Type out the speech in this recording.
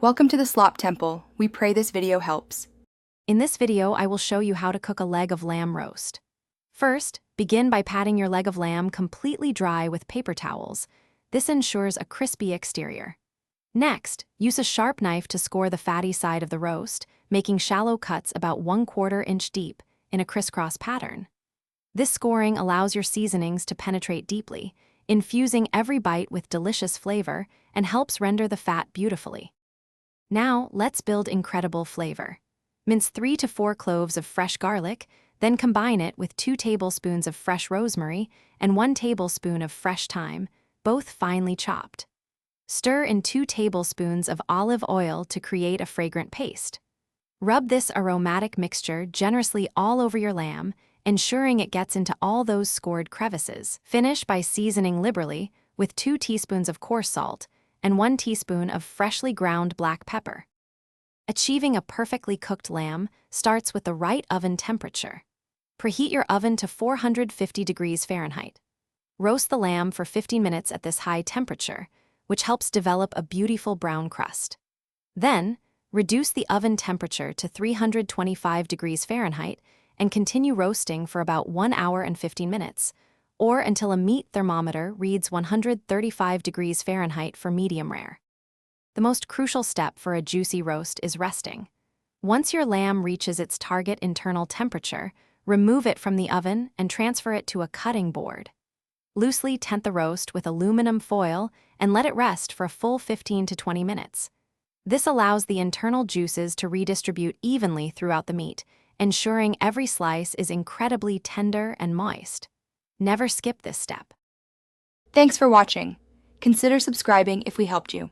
Welcome to the Slop Temple. We pray this video helps. In this video, I will show you how to cook a leg of lamb roast. First, begin by patting your leg of lamb completely dry with paper towels. This ensures a crispy exterior. Next, use a sharp knife to score the fatty side of the roast, making shallow cuts about 1/4 inch deep in a crisscross pattern. This scoring allows your seasonings to penetrate deeply, infusing every bite with delicious flavor and helps render the fat beautifully. Now, let's build incredible flavor. Mince 3 to 4 cloves of fresh garlic, then combine it with 2 tablespoons of fresh rosemary and 1 tablespoon of fresh thyme, both finely chopped. Stir in 2 tablespoons of olive oil to create a fragrant paste. Rub this aromatic mixture generously all over your lamb, ensuring it gets into all those scored crevices. Finish by seasoning liberally with 2 teaspoons of coarse salt and 1 teaspoon of freshly ground black pepper. Achieving a perfectly cooked lamb starts with the right oven temperature. Preheat your oven to 450 degrees Fahrenheit. Roast the lamb for 15 minutes at this high temperature, which helps develop a beautiful brown crust. Then, reduce the oven temperature to 325 degrees Fahrenheit and continue roasting for about 1 hour and 15 minutes, or until a meat thermometer reads 135 degrees Fahrenheit for medium rare. The most crucial step for a juicy roast is resting. Once your lamb reaches its target internal temperature, remove it from the oven and transfer it to a cutting board. Loosely tent the roast with aluminum foil and let it rest for a full 15 to 20 minutes. This allows the internal juices to redistribute evenly throughout the meat, ensuring every slice is incredibly tender and moist. Never skip this step. Thanks for watching. Consider subscribing if we helped you.